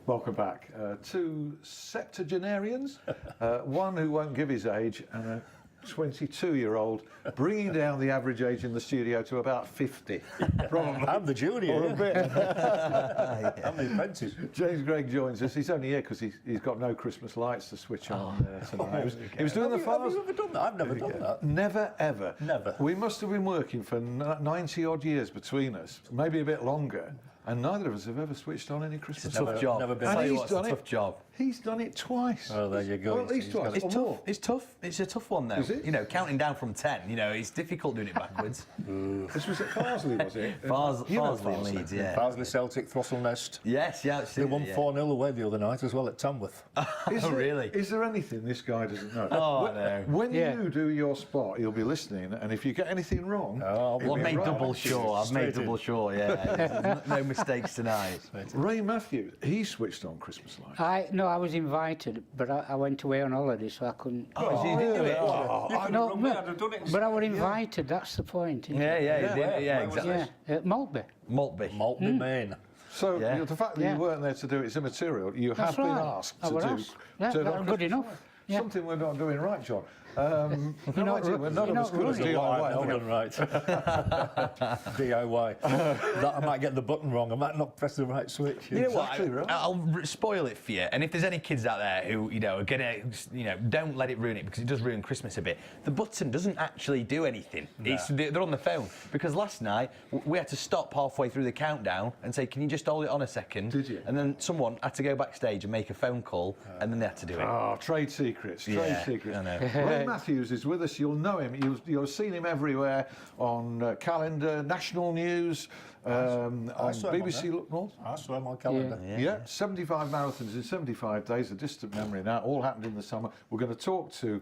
Welcome back. Two septuagenarians, one who won't give his age, and a 22-year-old, bringing down the average age in the studio to about 50. Probably. I'm the junior. Or a bit. I'm the apprentice. James Gregg joins us. He's only here because he's got no Christmas lights to switch on tonight. He was doing the fires. Have you ever done that? I've never done that. Never, ever. Never. We must have been working for 90-odd years between us, maybe a bit longer, and neither of us have ever switched on any Christmas It's a tough job. Never been. And It's a tough job. He's done it twice. Oh, there you go. Well, at least twice. It's or tough. more. It's tough. It's a tough one, though. Is it? You know, counting down from 10. You know, it's difficult doing it backwards. This was at Farsley, was it? Farsley You know and Leeds, yeah. Farsley Celtic, Throstle Nest. Yes, yeah. They won 4-0 away the other night as well at Tamworth. Really? Is there anything this guy doesn't know? Oh, no. When you do your spot, you'll be listening, and if you get anything wrong, Well, I've made double sure. I've made Straight in. double sure, yeah. No mistakes tonight. Ray Matthews, he switched on Christmas lights. I was invited, but I went away on holiday, so I couldn't. Oh, so you did do it? No, but I was invited. That's the point. Isn't it? Yeah, exactly. Yeah, Maltby. Maltby. Maine. So Yeah. the fact that you weren't there to do it's immaterial. You That's have been right. asked I to was do. asked. Yeah, turn that's on good Christmas enough. lights. Yeah. Something we're not doing right, John. None not of us could have running. DIY. Done right. DIY. That I might get the button wrong. I might not press the right switch. You know what? Exactly right. I'll spoil it for you. And if there's any kids out there who, are gonna, don't let it ruin it because it does ruin Christmas a bit. The button doesn't actually do anything. They're on the phone. Because last night we had to stop halfway through the countdown and say, "Can you just hold it on a second?" Did you? And then someone had to go backstage and make a phone call, and then they had to do it. Trade secrets, trade Yeah, secrets. I know. Ray Matthews is with us. You'll know him. You'll have seen him everywhere on calendar, national news, on saw him on BBC. North. I saw him on calendar. Yeah, 75 marathons in 75 days, a distant memory now, all happened in the summer. We're going to talk to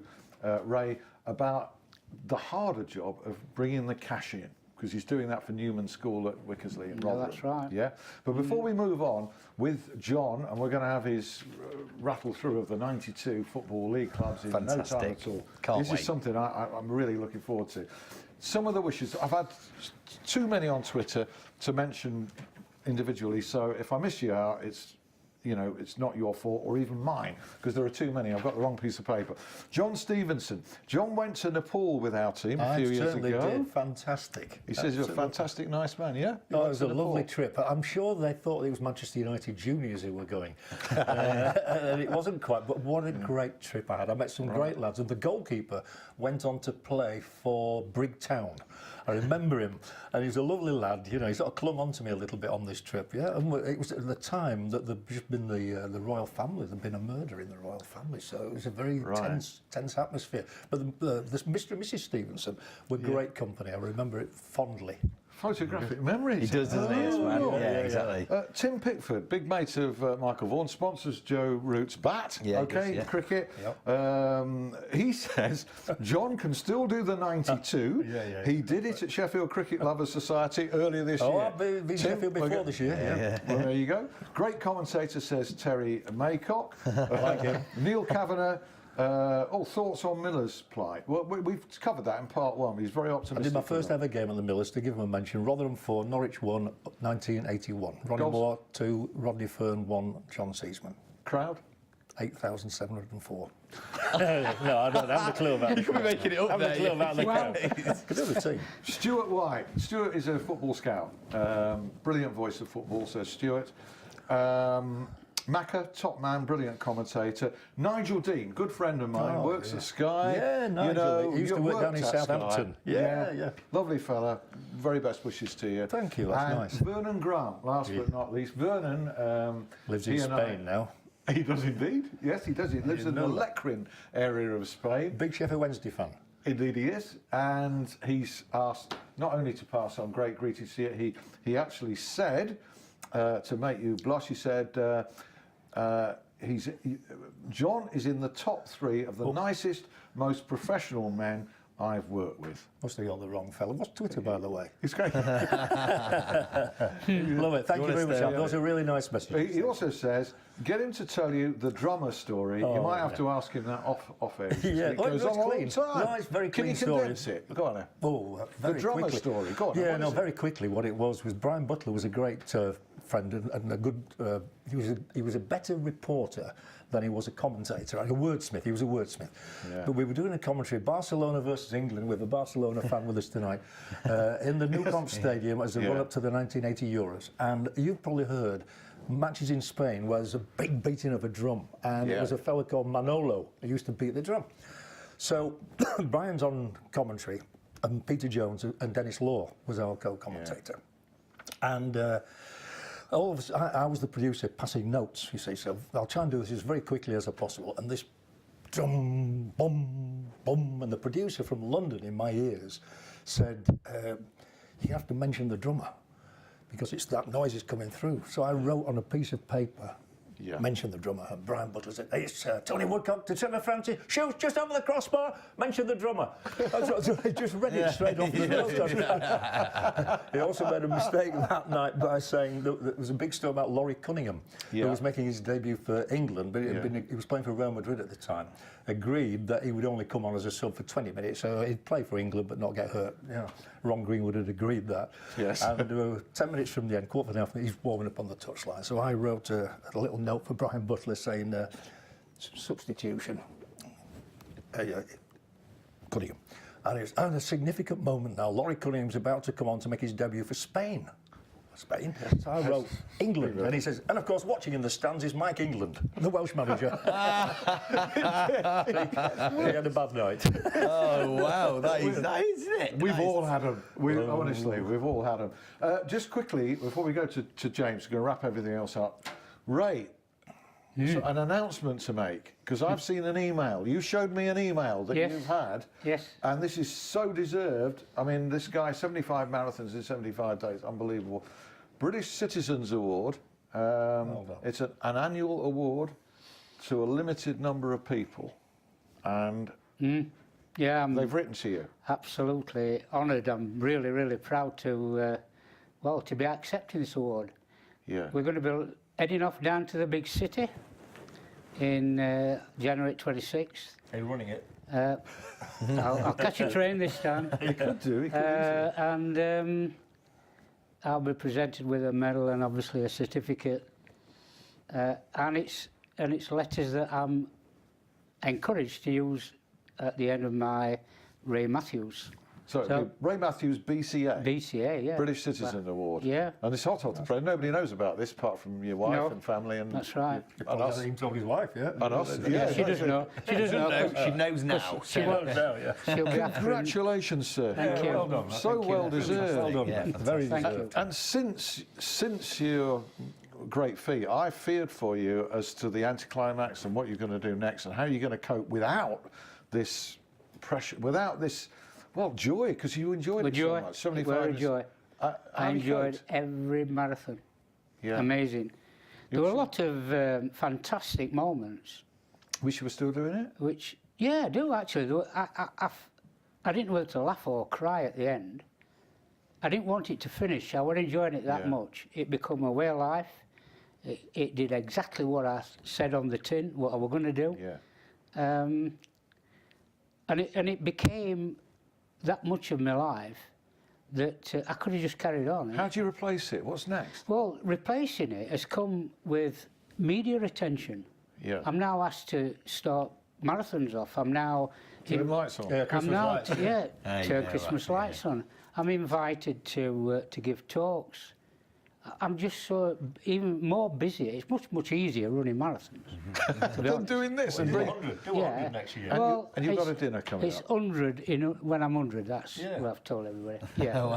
Ray about the harder job of bringing the cash in, because he's doing that for Newman School at Wickersley in Rotherham. That's right. Yeah, but before we move on with John, and we're going to have his rattle through of the 92 Football League clubs in no time Fantastic. at all. Can't This wait. is something I'm really looking forward to. Some of the wishes, I've had too many on Twitter to mention individually, so if I miss you out, it's not your fault or even mine, because there are too many. I've got the wrong piece of paper. John Stevenson. John went to Nepal with our team a few years certainly ago. did. Fantastic. He says he's a fantastic, nice man, yeah? Oh, it was a lovely trip. I'm sure they thought it was Manchester United juniors who were going. And it wasn't quite, but what a great trip I had. I met some great lads, and the goalkeeper went on to play for Brigtown. I remember him, and he was a lovely lad. He sort of clung on to me a little bit on this trip. Yeah, and it was at the time that there'd just been the royal family. There'd been a murder in the royal family, so it was a very tense atmosphere. But this Mr. and Mrs. Stevenson were great company. I remember it fondly. Photographic memories. He does, doesn't he? Yes, man. Oh. Yeah, exactly. Tim Pickford, big mate of Michael Vaughan, sponsors Joe Root's bat. Yeah, okay, he does, yeah. cricket. Yep. He says John can still do the 92. He did it at Sheffield Cricket Lovers Society earlier this year. I've been Sheffield before this year. Yeah. Well, there you go. Great commentator, says Terry Maycock. I like him. Neil Kavanagh. Thoughts on Miller's plight? Well, we've covered that in part one. He's very optimistic. I did my first ever game on the Millers, to give him a mention. Rotherham 4, Norwich 1, 1981. Ronnie Moore 2, Rodney Fern 1, John Seaman. Crowd? 8,704. No, I don't have the clue about it. You could be making it up I have there. the clue about the crowd. Could do the team. Stuart White. Stuart is a football scout. Brilliant voice of football, says Stuart. Macca, top man, brilliant commentator. Nigel Dean, good friend of mine, works at Sky. Yeah, Nigel. He used to work down in Southampton. Yeah. Lovely fella. Very best wishes to you. Thank you, that's nice. Vernon Grant, last but not least. Vernon lives in Spain now. He does indeed. Yes, he does. He lives in the Lecrin area of Spain. Big Sheffield Wednesday fan. Indeed he is, and he's asked not only to pass on great greetings to you, he actually said, to make you blush, he said, John is in the top 3 of the nicest, most professional men I've worked with. Must have got the wrong fella. What's Twitter, by the way? It's great. Love it. Thank you very much, Al. Those are really nice messages. He also says, get him to tell you the drummer story. You might have to ask him that off air. Yeah, It goes on a long clean. time. No, it's very Can clean you story. condense it? Go on then. Oh, very The drummer quickly. story. Go on. Yeah, what no, is it? very quickly. What it was Brian Butler was a great friend and a good. He was a better reporter than he was a commentator and a wordsmith. He was a wordsmith. Yeah. But we were doing a commentary, Barcelona versus England, with a Barcelona fan with us tonight, in the Nou Camp Stadium as a run-up to the 1980 Euros. And you've probably heard matches in Spain where there's a big beating of a drum, and it was a fella called Manolo who used to beat the drum. So Brian's on commentary, and Peter Jones and Dennis Law was our co-commentator. And all of us, I was the producer passing notes, you see, so I'll try and do this as very quickly as possible. And this drum, bum, bum, and the producer from London in my ears said, you have to mention the drummer, because it's that noise is coming through. So I wrote on a piece of paper, mention the drummer, and Brian Butler said, hey, it's Tony Woodcock to Trevor Francis, shoots just over the crossbar, mention the drummer. So I just read it straight off the notes. He also made a mistake that night by saying that there was a big story about Laurie Cunningham, who was making his debut for England, but he was playing for Real Madrid at the time, agreed that he would only come on as a sub for 20 minutes, so he'd play for England but not get hurt. Yeah. Ron Greenwood had agreed that. Yes. And 10 minutes from the end, quarter to half, he's warming up on the touchline. So I wrote a little note for Brian Butler saying, substitution. Cunningham. And it's a significant moment now. Laurie Cunningham's about to come on to make his debut for Spain. So I wrote England, and he says, and of course watching in the stands is Mike England, the Welsh manager. He had a bad night. Oh wow, that is it. We've all had them. Honestly, we've all had them. Just quickly, before we go to James, we're going to wrap everything else up. Ray, so an announcement to make, because I've seen an email. You showed me an email that you've had. Yes. And this is so deserved. I mean, this guy, 75 marathons in 75 days, unbelievable. British Citizens Award. It's an annual award to a limited number of people. And Yeah, I'm they've written to you. absolutely honoured. I'm really, really proud to, to be accepting this award. Yeah. We're going to be heading off down to the big city in January 26th. Are you running it? I'll catch a train this time. He could do. He could And I'll be presented with a medal and obviously a certificate. And it's letters that I'm encouraged to use at the end of my Ray Matthews. So Ray Matthews, BCA. BCA, yeah. British Citizen Award. Yeah. And it's hot to play. Nobody knows about this apart from your wife No, and family. And that's right. And us. He told his wife, yeah. And us. Yeah, she does know. She does know. She knows now. She won't know, yeah. She'll be after him. Congratulations, sir. Thank you. Well done. So well deserved. Well done. Yeah, Very Thank deserved. you. And since your great feat, I feared for you as to the anticlimax and what you're going to do next and how you're going to cope without this pressure, without this, joy, because you enjoyed it so much. 75 Well, is- joy. how I you enjoyed coped? every marathon. Yeah. Amazing. There were a lot of fantastic moments, Wish you were still doing it? which, I do actually. I didn't know whether to laugh or cry at the end. I didn't want it to finish. I was enjoying it that Yeah. much. It became a way of life. It did exactly what I said on the tin, what I was going to do. Yeah. And it became that much of my life that I could have just carried on. How do you replace it? What's next? Well, replacing it has come with media attention. Yeah. I'm now asked to start marathons off. I'm now Turn lights on. Yeah, Christmas I'm now lights. turn Christmas lights on. I'm invited to give talks. I'm just so even more busy. It's much easier running marathons. To be Than honest. doing this and Do bring. 100. Do 100 next year. And you've got it's- a dinner coming It's up. 100 when I'm 100. That's what I've told everybody. Yeah. Oh,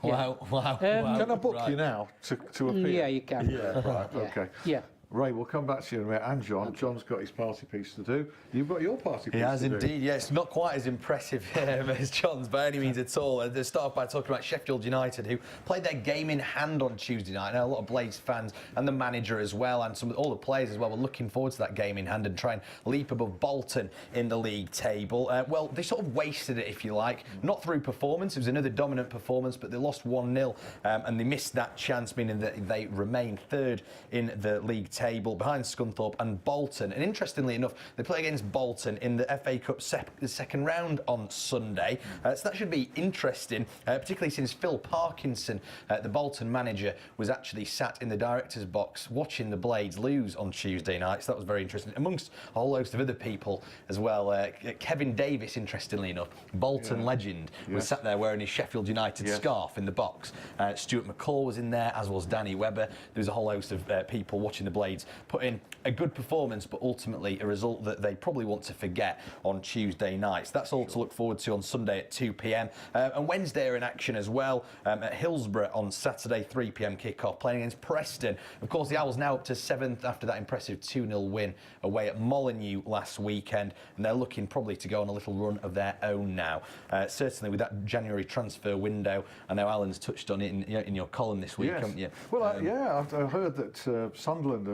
wow. Wow. Can I book you now to appear? Yeah, you can. Right, Yeah. okay. Yeah. Ray, we'll come back to you in a minute. And John. Okay. John's got his party piece to do. You've got your party piece to do. He has indeed, yeah. It's not quite as impressive as John's by any means at all. They start off by talking about Sheffield United, who played their game in hand on Tuesday night. Now, a lot of Blades fans and the manager as well, and all the players as well, were looking forward to that game in hand and try and leap above Bolton in the league table. Well, they sort of wasted it, if you like. Not through performance. It was another dominant performance, but they lost 1-0 and they missed that chance, meaning that they remain third in the league table behind Scunthorpe and Bolton. And interestingly enough, they play against Bolton in the FA Cup second round on Sunday. So that should be interesting, particularly since Phil Parkinson, the Bolton manager, was actually sat in the director's box watching the Blades lose on Tuesday night. So that was very interesting, amongst a whole host of other people as well. Kevin Davis, interestingly enough, Bolton legend, was sat there wearing his Sheffield United scarf in the box. Stuart McCall was in there, as was Danny Webber. There was a whole host of people watching the Blades put in a good performance, but ultimately a result that they probably want to forget on Tuesday night. So that's all to look forward to on Sunday at 2 p.m. And Wednesday are in action as well at Hillsborough on Saturday, 3 p.m. kick-off, playing against Preston. Of course, the Owls now up to 7th after that impressive 2-0 win away at Molineux last weekend, and they're looking probably to go on a little run of their own now. Certainly with that January transfer window. I know Alan's touched on it in your column this week, haven't you? Well, I've heard that Sunderland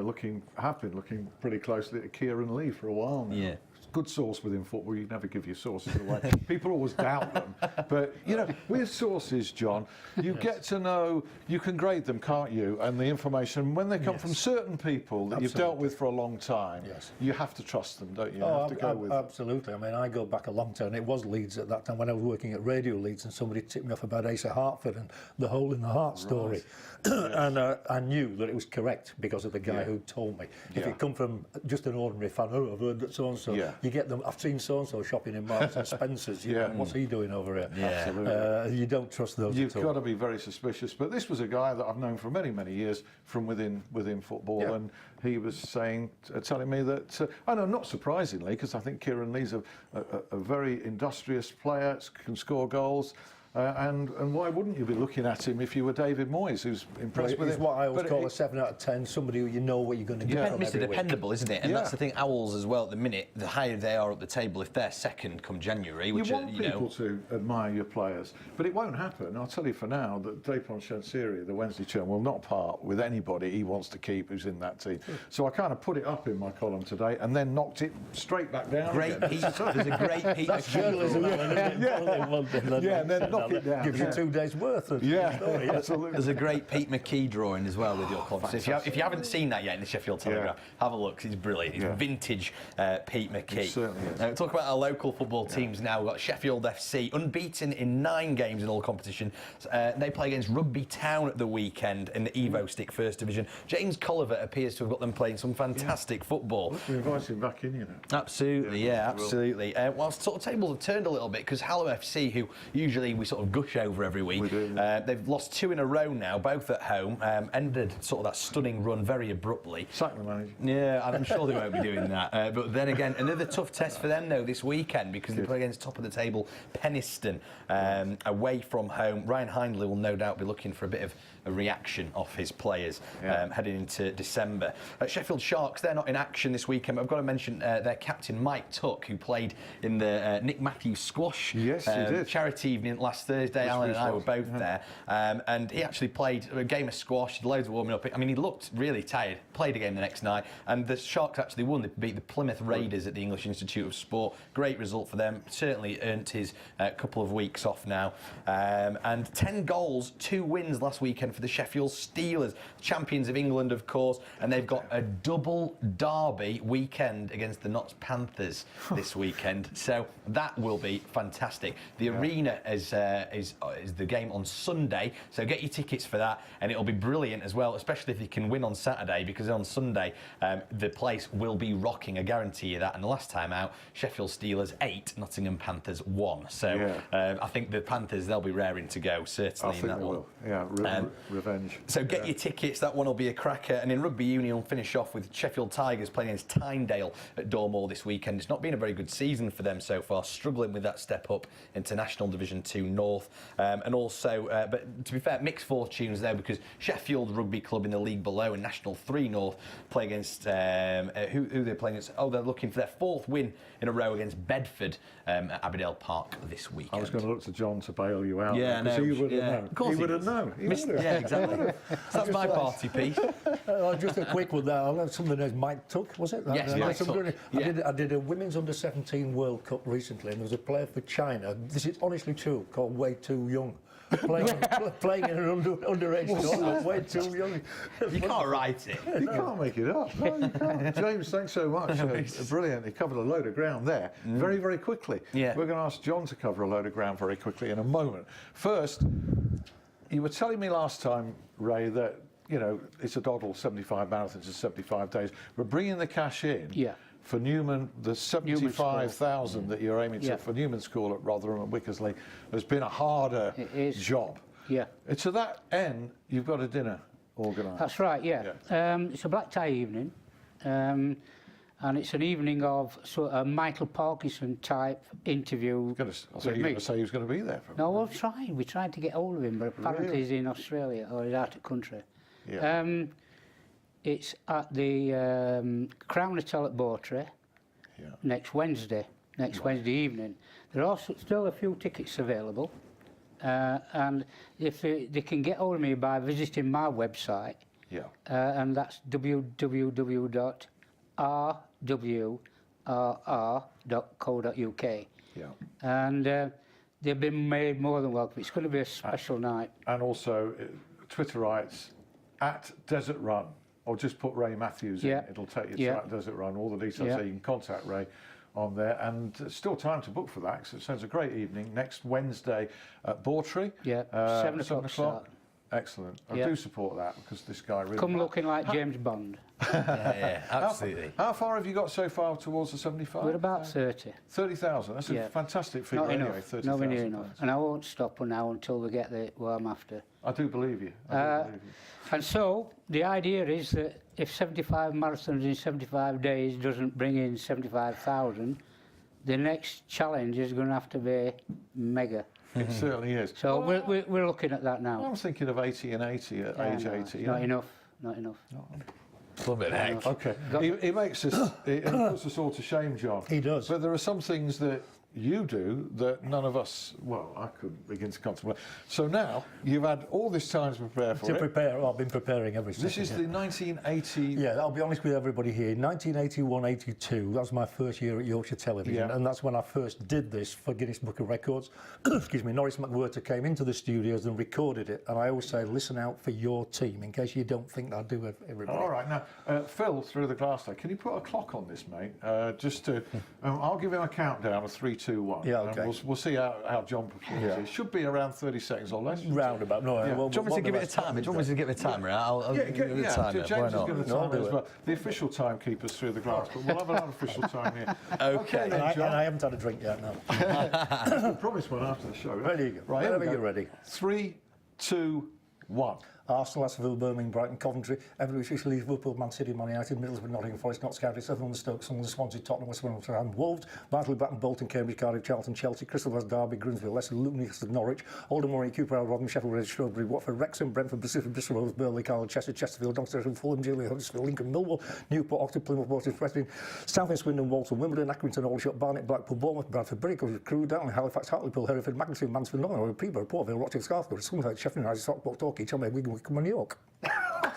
have been looking pretty closely at Kieran Lee for a while now. Yeah. Good source within football. You never give your sources away. People always doubt them. But, with sources, John, you get to know, you can grade them, can't you? And the information, when they come from certain people that you've dealt with for a long time, you have to trust them, don't you? Absolutely. I mean, I go back a long time. It was Leeds at that time when I was working at Radio Leeds, and somebody tipped me off about Asa Hartford and the hole in the heart story. And I knew that it was correct because of the guy who told me. If it come from just an ordinary fan, I've heard that so-and-so, you get them, I've seen so-and-so shopping in Marks and Spencer's, what's he doing over here? Absolutely. You don't trust those You've got to be very suspicious. But this was a guy that I've known for many, many years from within football, and he was telling me that, I know, not surprisingly, because I think Kieran Lee's a very industrious player, can score goals. And why wouldn't you be looking at him if you were David Moyes, who's impressed with him? It's what I always call a 7 out of 10, somebody who you know what you're going to get from Mr. Dependable, isn't it? And that's the thing, Owls as well at the minute, the higher they are up the table, if they're second come January, which you want people to admire your players, but it won't happen. I'll tell you for now that Dapon Shansiri, the Wednesday chum, will not part with anybody he wants to keep who's in that team. So I kind of put it up in my column today and then knocked it straight back down. There's a great Pete. That's journalism, and then knock it down. Gives you 2 days' worth of story. Absolutely. There's a great Pete McKee drawing as well with your column. So if you haven't seen that yet in the Sheffield Telegraph, have a look. It's brilliant. It's vintage Pete McKee. It certainly is. We'll talk about our local football teams now. We've got Sheffield FC, unbeaten in 9 games in all competition. They play against Rugby Town at the weekend in the Evo Stick First Division. James Colliver appears to have got them playing some fantastic football. We invite him back in, you know. Absolutely, absolutely. Whilst sort of tables have turned a little bit, because Helm FC, who usually we sort of gush over every week, they've lost 2 in a row now, both at home. Ended sort of that stunning run very abruptly. Sack the manager. Yeah, I'm sure they won't be doing that. But then again, another tough test for them though this weekend, because they play against top of the table Penistone away from home. Ryan Hindley will no doubt be looking for a bit of a reaction off his players heading into December. Sheffield Sharks, they're not in action this weekend, but I've got to mention their captain Mike Tuck, who played in the Nick Matthews squash charity evening last Thursday. Alan and I were both there, and he actually played a game of squash, loads of warming up. I mean, he looked really tired, played a game the next night, and the Sharks actually won. They beat the Plymouth Raiders at the English Institute of Sport. Great result for them, certainly earned his couple of weeks off now. And 10 goals, 2 wins last weekend for the Sheffield Steelers, champions of England, of course, and they've got a double derby weekend against the Notts Panthers this weekend, so that will be fantastic. The arena is the game on Sunday, so get your tickets for that, and it'll be brilliant as well, especially if you can win on Saturday, because on Sunday the place will be rocking, I guarantee you that. And the last time out, Sheffield Steelers 8, Nottingham Panthers 1, so I think the Panthers, they'll be raring to go, certainly in that one. Revenge. So get your tickets, that one will be a cracker. And in rugby union, we'll finish off with Sheffield Tigers playing against Tynedale at Dormoor this weekend. It's not been a very good season for them so far, struggling with that step up into National Division 2 North. North, and also, but to be fair, mixed fortunes there because Sheffield Rugby Club in the league below and National 3 North play against who they're playing against. Oh, they're looking for their 4th win in a row against Bedford at Aberdale Park this weekend. I was going to look to John to bail you out. Yeah, because no, he would have known. Of course he would have known. He would have. Yeah, exactly. So that's my party piece. Just a quick one there. Some of the names Mike Tuck, was it? Yes, Mike Tuck. I did a women's under-17 World Cup recently, and there was a player for China. This is honestly true, called Way Too Young. playing in an underage tournament, way too young. You can't write it. You can't make it up. No, you can't. James, thanks so much. Brilliant. He covered a load of ground there very, very quickly. Yeah. We're going to ask John to cover a load of ground very quickly in a moment. First, you were telling me last time, Ray, that it's a doddle, 75 marathons in 75 days. We're bringing the cash in. Yeah. For Newman, the 75,000 that you're aiming for Newman School at Rotherham and Wickersley has been a harder job. Yeah. To that end, you've got a dinner organised. That's right, yeah. It's a black tie evening, and it's an evening of sort of Michael Parkinson type interview. I thought you were going to say he was going to be there. No, we're trying to get hold of him, but apparently he's in Australia or he's out of country. Yeah. It's at the Crown Hotel at Bowtree next Wednesday evening. There are also still a few tickets available, and if they can get hold of me by visiting my website, and that's www.rwrr.co.uk. And they've been made more than welcome. It's going to be a special night. And also, Twitterites at Desert Run. Or just put Ray Matthews in. It'll take you to that Desert Run, all the details, so you can contact Ray on there. And still time to book for that, because it sounds a great evening. Next Wednesday at Bawtry. 7 o'clock start. Excellent. I do support that, because this guy really... Come looking like James Bond. Yeah, absolutely. How far have you got so far towards the 75? We're about 30. 30,000. That's a fantastic figure. Not anyway, enough. 30,000. Nowhere near enough. And I won't stop now until we get what I'm after. I do believe you. And so the idea is that if 75 marathons in 75 days doesn't bring in 75,000, the next challenge is going to have to be mega. It certainly is. So we're looking at that now. I'm thinking of 80 and 80 at age 80. Not enough. Love it, heck. Okay. He makes us, he puts us all to shame, John. He does. But there are some things that you do that none of us, well, I couldn't begin to contemplate. So now you've had all this time to prepare for it. I've been preparing every second. This is the 1980... Yeah, I'll be honest with everybody here. 1981-82, that was my first year at Yorkshire Television, and that's when I first did this for Guinness Book of Records. Excuse me, Norris McWhirter came into the studios and recorded it, and I always say, listen out for your team, in case you don't think I do everybody. All right, now, Phil, through the glass there, can you put a clock on this, mate? Just to... I'll give him a countdown of 3, 2, 1. Yeah, okay. And we'll see how John performs. Yeah. It should be around 30 seconds or less. Roundabout. No, Yeah. well, Do you want me to give it a timer? Do you want me to give it a timer? I'll give it a timer. James is going to time it as it. well. The official timekeeper's through the glass, but we'll have an unofficial time here. Okay. then, And John. I haven't had a drink yet, no. I promise one after the show. Ready you go. Right, here we Whenever go. you're ready. 3, 2, 1. Arsenal, Aston Villa, Birmingham, Brighton, Coventry, Everton, Leeds, Liverpool, Man City, Man United, Middlesbrough, Nottingham Forest, Notts County, Sunderland, Stoke, Sunderland, Swansea, Tottenham, West Ham, Wolves, Barnsley, Blackburn, Bolton, Cambridge, Cardiff, Charlton, Chelsea, Crystal Palace, Derby, Grimsby, Leicester, Luton, Newcastle, Norwich, Oldham, Warwick, Cooper, Rotherham, Sheffield, Wednesday, Shrewsbury, Watford, Wrexham, Brentford, Bristol, Rovers, Burnley, Carlisle, Chester, Chesterfield, Doncaster, Fulham, Gillingham, Huddersfield, Lincoln, Millwall, Newport, Oxford, Plymouth, Portsmouth, Preston, Southend, Swindon, Walton, Wimbledon, Accrington, Aldershot, Barnet, Blackpool, Bournemouth, Bradford, Bury, Crewe, Down, Halifax, Hartlepool, Hereford, Macclesfield, Mansfield, Nottingham, Peterborough, Portville, Rochester, Scarsdale, Somerset, Sheffield United, Stockport, Torquay, Chelmsford, Wigan, Wycombe, and York.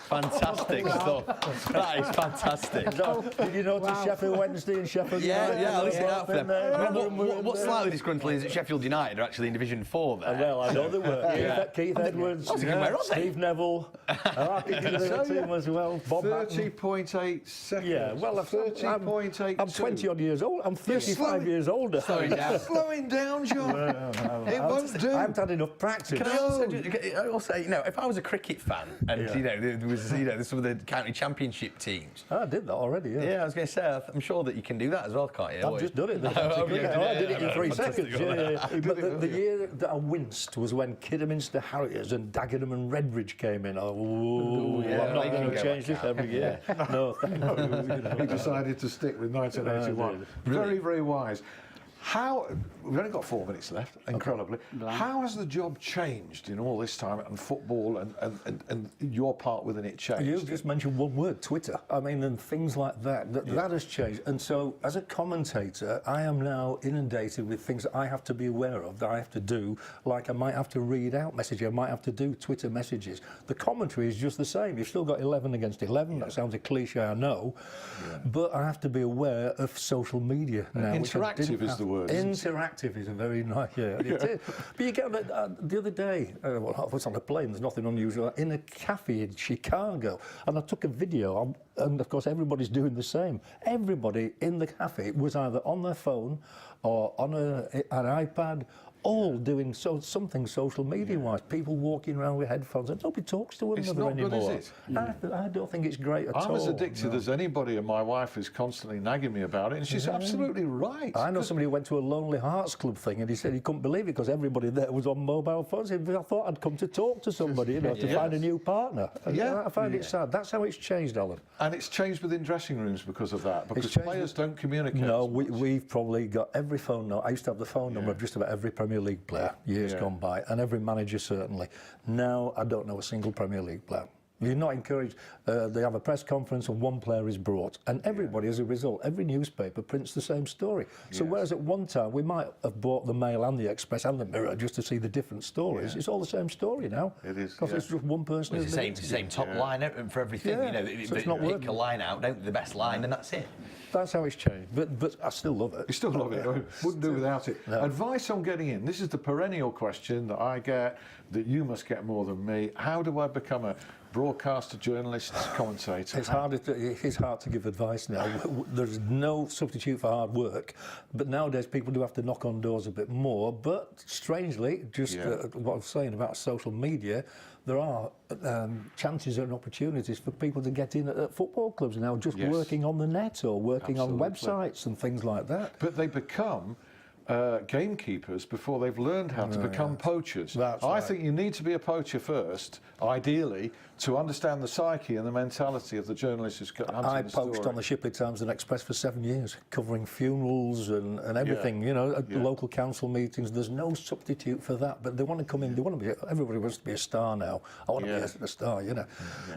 Fantastic stuff. That is fantastic. Did you notice Sheffield Wednesday and Sheffield United? Yeah, I'll listen out for them. What What's slightly disgruntling is that Sheffield United are actually in Division 4 there. Well, I know they were. Keith Edwards, Steve Neville, I think he was in the team as well. Bob 30.8 seconds. Yeah, well, 30.8. I'm 20 odd years old. I'm 35 years older. Slowing down. Slowing down, John. It won't do. I haven't had enough practice. Can I also, if I was a cricket fan and there was some of the county championship teams. I did that already. Yeah, I was going to say, I'm sure that you can do that as well, can't you? I've just done it. I did it in 3 seconds. But the year that I winced was when Kidderminster Harriers and Dagenham and Redbridge came in. I'm not going to change this every year. No. He decided to stick with 1981. Very, very wise. How, we've only got 4 minutes left, incredibly. Blimey. How has the job changed in all this time, and football and your part within it changed? You just mentioned one word, Twitter. I mean, and things like that. That has changed. And so, as a commentator, I am now inundated with things that I have to be aware of, that I have to do. Like I might have to read out messages, I might have to do Twitter messages. The commentary is just the same. You've still got 11 against 11. That sounds a cliche, I know. But I have to be aware of social media now. Interactive is the word. Interactive is a very nice, it is. But you get the other day, I was on a plane, there's nothing unusual, in a cafe in Chicago, and I took a video, and of course everybody's doing the same. Everybody in the cafe was either on their phone or on an iPad, all doing something social media-wise. People walking around with headphones, and nobody talks to one another anymore. It's not good, is it? I don't think it's great at all. I'm as addicted as anybody, and my wife is constantly nagging me about it, and she's absolutely right. I know somebody who went to a Lonely Hearts Club thing, and he said he couldn't believe it because everybody there was on mobile phones. He said, I thought I'd come to talk to somebody, to find a new partner. And I find it sad. That's how it's changed, Alan. And it's changed within dressing rooms because of that, because players don't communicate. No, we've probably got every phone number. I used to have the phone number of just about every Premier League player, years gone by, and every manager certainly. Now, I don't know a single Premier League player. You're not encouraged. They have a press conference and one player is brought, and everybody, as a result, every newspaper prints the same story. So whereas at one time we might have bought the Mail and the Express and the Mirror just to see the different stories, it's all the same story now. It is, because it's just one person. It's the same top line for everything. Yeah, You know, so it's not pick working. a line out, don't the best line, and that's it. That's how it's changed. But I still love it. You still love it. I wouldn't do without it. No. Advice on getting in. This is the perennial question that I get, that you must get more than me. How do I become a broadcaster, journalist, commentator? It's hard to give advice now. There's no substitute for hard work, but nowadays people do have to knock on doors a bit more. But strangely, just what I was saying about social media, there are chances and opportunities for people to get in at football clubs now, just working on the net or working on websites and things like that. But they become gamekeepers before they've learned how to become poachers. I think you need to be a poacher first, ideally, to understand the psyche and the mentality of the journalist who's hunting I the poached story. on the Shipley Times and Express for 7 years, covering funerals and everything, you know, at local council meetings. There's no substitute for that, but they want to come in, everybody wants to be a star now. I want to be a star, you know,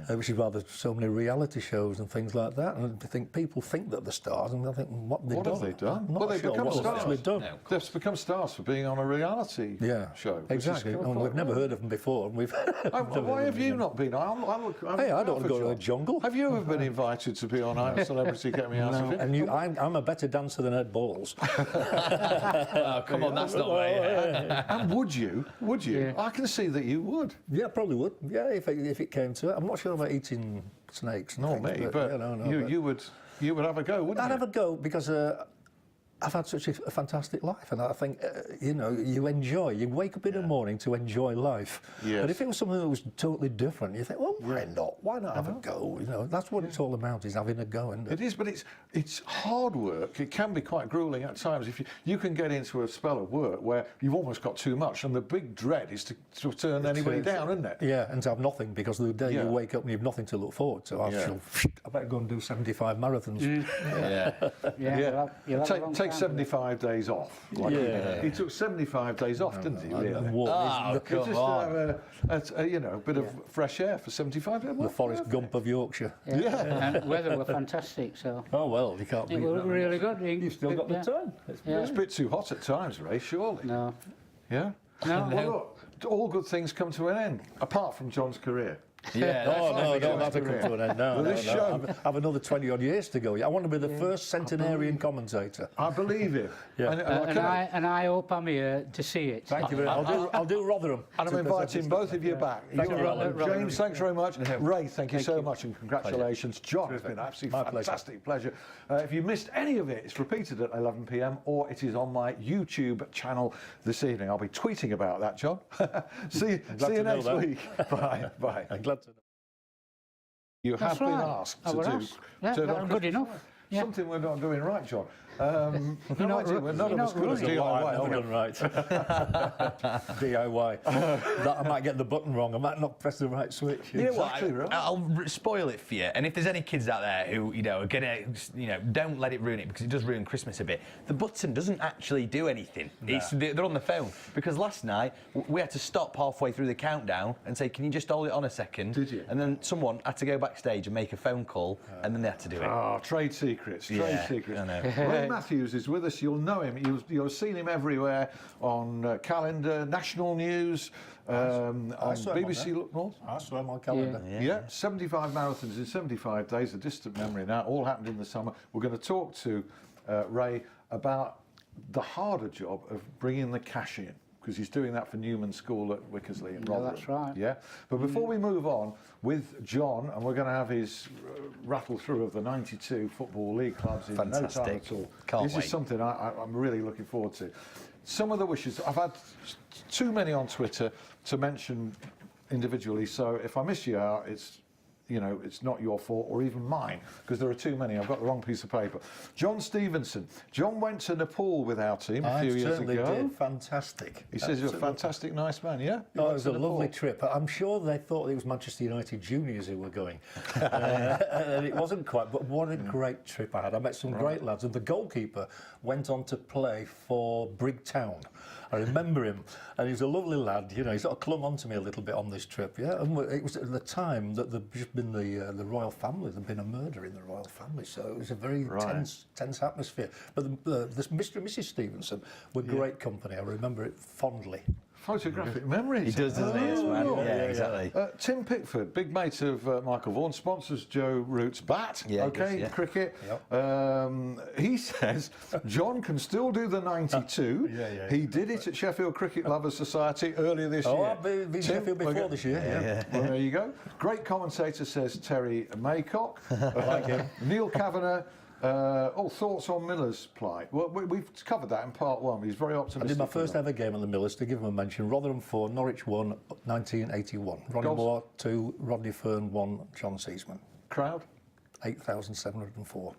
which is why there's so many reality shows and things like that. And I think people think that they're stars, and I think, what have they done? Well, they've become stars. They've become stars for being on a reality show. Exactly. And we've never heard of them before. And why have you not been? Hey, I don't want to go to a jungle. Have you ever been invited to be on I'm a Celebrity, Get Me Out of Here? And I'm a better dancer than Ed Balls. Oh, come on, that's not way. And would you? Yeah. I can see that you would. Yeah, probably would. Yeah, if it came to it. I'm not sure about eating snakes. Not me, but you would have a go, wouldn't you? I'd have a go because I've had such a fantastic life, and I think you wake up in the morning to enjoy life. Yes. But if it was something that was totally different, you think, well, why not? Why not have a go? You know, that's what it's all about, is having a go. Isn't it? It is, but it's hard work. It can be quite grueling at times. If you can get into a spell of work where you've almost got too much, and the big dread is to turn anybody down, isn't it? Yeah, and to have nothing, because the day you wake up and you have nothing to look forward to, I better go and do 75 marathons. You'll have a long Take time. 75 days off. He took 75 days off, didn't he? Really? And walk. Come Just on. to have a bit of fresh air for 75 days. The Forrest Gump of Yorkshire. And weather were fantastic, so Oh, well, you can't it beat was that. really good. You've still got the time. It's a bit too hot at times, Ray, surely. No. Yeah? No. Well, look, all good things come to an end, apart from John's career. Yeah, No, don't have to come to an end. No, Well, this show- I have another 20 odd years to go. I want to be the first centenarian commentator. I believe him. Yeah. And I hope I'm here to see it. Thank you very much. I'll do Rotherham. And I'm inviting both of you back. Thank you, Robert. James, thanks very much. Ray, thank you so much, and congratulations. John, it's been an absolutely My pleasure. fantastic pleasure. If you missed any of it, it's repeated at 11 p.m. or it is on my YouTube channel this evening. I'll be tweeting about that, John. see you to know next that. week. Bye. I'm glad to know. You have That's been right. asked I to was do asked. Yeah, Turn that's On good Christmas enough. Live. Yeah. Something we're not doing right, John. No, idea. We're none you're of us not good at running. DIY. I've are never we? done right. DIY. That, I might get the button wrong. I might not press the right switch. You know Exactly what? right. I'll spoil it for you. And if there's any kids out there who, are gonna, don't let it ruin it because it does ruin Christmas a bit. The button doesn't actually do anything. They're on the phone. Because last night we had to stop halfway through the countdown and say, "Can you just hold it on a second?" Did you? And then someone had to go backstage and make a phone call, and then they had to do it. Oh, trade secrets, trade secrets. I know. Ray Matthews is with us. You'll know him. You'll have seen him everywhere on calendar, national news, on saw him on BBC there. Look North. I saw him on calendar. Yeah, 75 marathons in 75 days, a distant memory now. All happened in the summer. We're going to talk to Ray about the harder job of bringing the cash in, because he's doing that for Newman School at Wickersley in Rotherham. That's right. Yeah, but before we move on with John, and we're going to have his rattle through of the 92 Football League clubs in no time Fantastic. at all. Can't this wait. is something I'm really looking forward to. Some of the wishes, I've had too many on Twitter to mention individually, so if I miss you out, it's not your fault or even mine, because there are too many. I've got the wrong piece of paper. John Stevenson. John went to Nepal with our team a few years certainly ago. did. Fantastic. He says you're a Absolutely. fantastic, nice man, yeah? You Oh, it went was to a Nepal. lovely trip. I'm sure they thought it was Manchester United juniors who were going. And it wasn't quite, but what a great trip I had. I met some great lads, and the goalkeeper went on to play for Brigtown. I remember him, and he was a lovely lad. He sort of clung on to me a little bit on this trip, yeah. And it was at the time that there'd just been the royal family. There'd been a murder in the royal family, so it was a very tense atmosphere. But this Mr. and Mrs. Stevenson were great company. I remember it fondly. Photographic memories. He does, doesn't he? This man? Oh, Yeah, exactly. Tim Pickford, big mate of Michael Vaughan, sponsors Joe Root's bat. Yeah, he okay, does, yeah. cricket. Yep. He says John can still do the 92. Yeah. He did it at Sheffield Cricket Lovers Society earlier this year. Oh, I've been Tim, Sheffield we're before go- this year. Yeah. Well, there you go. Great commentator, says Terry Maycock. Like him. Neil Kavanagh. Thoughts on Miller's plight. Well, we've covered that in part one. He's very I optimistic. did my on first that. ever game on the Millers, to give him a mention. Rotherham 4, Norwich 1, 1981. Ronnie Goals. Moore 2, Rodney Fern 1, John Seasman. Crowd. 8,704.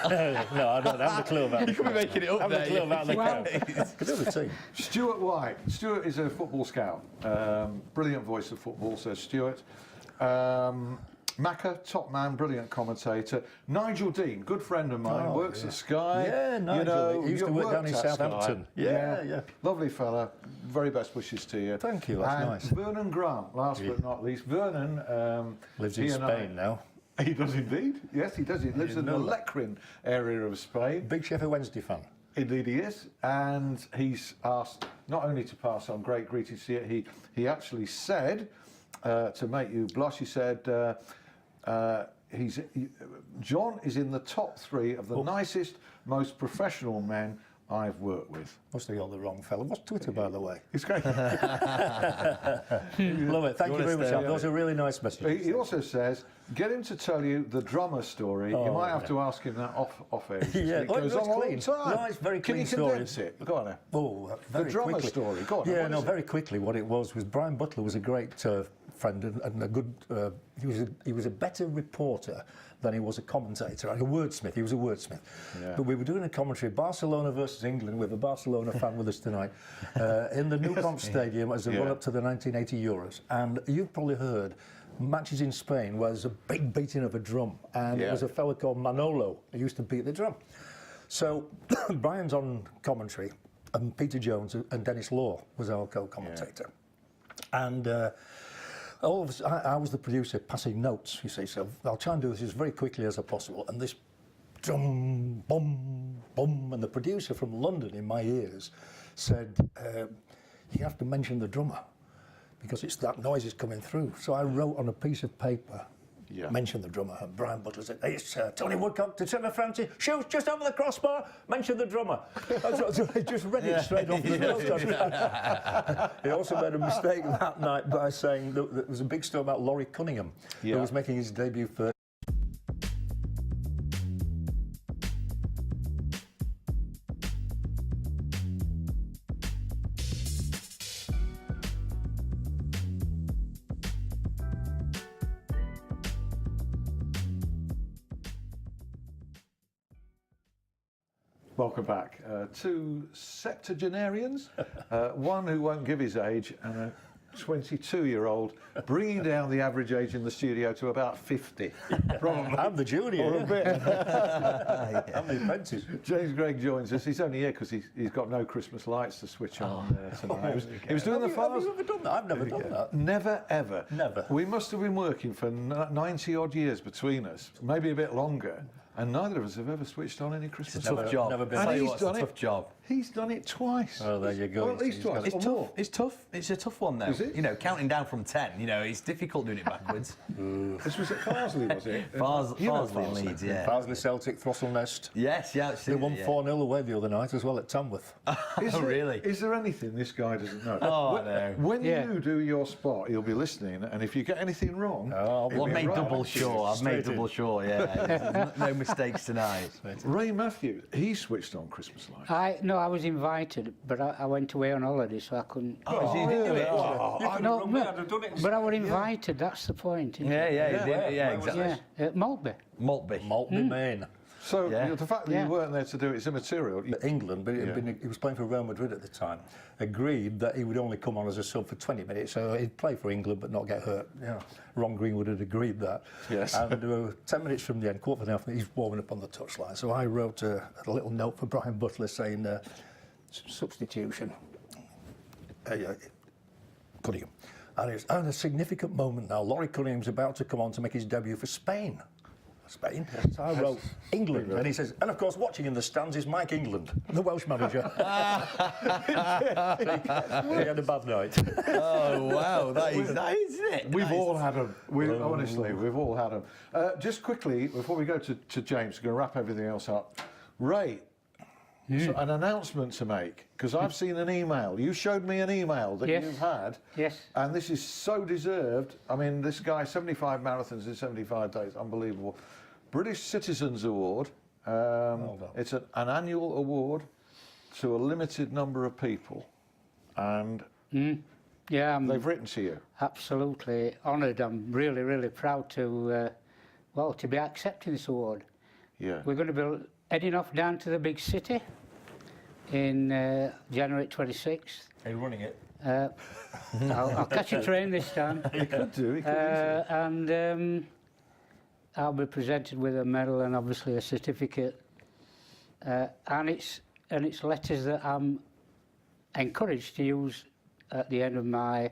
No, I don't have the clue about the You could be crowd. making it up I haven't there. the clue about the Well- crowd. Could do the team. Stuart White. Stuart is a football scout. Brilliant voice of football, says Stuart. Macca, top man, brilliant commentator. Nigel Dean, good friend of mine, Oh, works yeah. at Sky. Yeah, Nigel, he used to you work down in worked at Sky. Southampton. Yeah. Lovely fella. Very best wishes to you. Thank you, that's and nice. Vernon Grant, last but not least. Vernon Lives he in and Spain now. He does indeed. Yes, he does. He lives in the know that. Lecrin area of Spain. Big Sheffield Wednesday fan. Indeed he is, and he's asked not only to pass on great greetings to you, he actually said, to make you blush, he said, John is in the top 3 of the nicest, most professional men I've worked with. Must have got the wrong fella. What's Twitter, by the way? It's great. Love it. Thank you very much. stay? Those are really nice messages. He also says, get him to tell you the drummer story. You might have to ask him that off air. Yeah. It Oh, goes it's on a long clean. time. No, it's very Can clean you story. condense it? Go on then. Oh, very drummer quickly. story, go on, Yeah, what no, is it? very quickly. What it was Brian Butler was a great friend and a good. He was a better reporter than he was a commentator, and a wordsmith. He was a wordsmith. Yeah. But we were doing a commentary, Barcelona versus England, with a Barcelona fan with us tonight, in the Nou Camp Stadium as a run up to the 1980 Euros. And you've probably heard matches in Spain where there's a big beating of a drum, and it was a fella called Manolo who used to beat the drum. So Brian's on commentary, and Peter Jones and Dennis Law was our co-commentator. And all of us, I was the producer passing notes, you see, so I'll try and do this as very quickly as possible. And this drum, bum, bum, and the producer from London in my ears said, you have to mention the drummer, because that noise is coming through. So I wrote on a piece of paper, mention the drummer, and Brian Butler said, hey, it's Tony Woodcock to Trevor Francis, shoots just over the crossbar, mention the drummer. So I just read it straight off the notes. He also made a mistake that night by saying that there was a big story about Laurie Cunningham, who was making his debut for Welcome back. Two septuagenarians, one who won't give his age and a 22-year-old, bringing down the average age in the studio to about 50. Probably. I'm the junior. Or a bit. I'm the apprentice. James Gregg joins us. He's only here because he's got no Christmas lights to switch on tonight. He was doing the Have fires. you ever done that? I've never done that. Never, ever. Never. We must have been working for 90 odd years between us, maybe a bit longer, and neither of us have ever switched on any Christmas It's a tough lights. job. never been. I'll tell And you he's what, it's a done it. tough job. He's done it twice. Oh, there you go. Well, at least He's got twice. it. It's or tough. more. It's tough. It's a tough one, though. Is it? You know, counting down from 10. You know, it's difficult doing it backwards. This was at Farsley, was it? Farsley You know and Leeds, yeah. Farsley Celtic, Throstle Nest. Yes, yeah. They won 4-0 away the other night as well at Tamworth. Is Oh, there- really? Is there anything this guy doesn't know? Oh, when, no. When Yeah. you do your spot, he'll be listening, and if you get anything wrong, Oh, he'll Well, be I've made right double next to you. sure. I've made Straight in. double sure, yeah. There's no mistakes tonight. Ray Matthews, he switched on Christmas lights. I was invited, but I went away on holiday, so I couldn't. Oh, so you did do it? Oh, You could No, have run me, I'd have done it. but I was invited. That's the point. Isn't Yeah, it? yeah, Yeah. you did. Yeah, Where was exactly. Yeah, at Maltby. Maltby. Maltby, Maine. So Yeah. you know, the fact that Yeah. you weren't there to do it's immaterial. England, but Yeah. he was playing for Real Madrid at the time, agreed that he would only come on as a sub for 20 minutes, so he'd play for England but not get hurt. Yeah. Ron Greenwood had agreed that. Yes. And 10 minutes from the end, quarter to the half, he's warming up on the touchline. So I wrote a little note for Brian Butler saying, substitution. Cunningham. And a significant moment now. Laurie Cunningham's about to come on to make his debut for Spain. Spain. So I wrote England, and he says, and of course, watching in the stands is Mike England, the Welsh manager. He had a bad night. Oh, wow. That is, isn't it? We've all had them. Honestly, we've all had them. Just quickly, before we go to James, we're going to wrap everything else up. Ray, so an announcement to make, because I've seen an email. You showed me an email that Yes. you've had. Yes. And this is so deserved. I mean, this guy, 75 marathons in 75 days, unbelievable. British Citizens Award. done. It's an annual award to a limited number of people. And Yeah, I'm they've written to you. absolutely honoured. I'm really, really proud to, to be accepting this award. Yeah. We're going to be heading off down to the big city in January 26th. Are you running it? I'll catch a train this time. He could do. He could easily. And I'll be presented with a medal and obviously a certificate. And it's letters that I'm encouraged to use at the end of my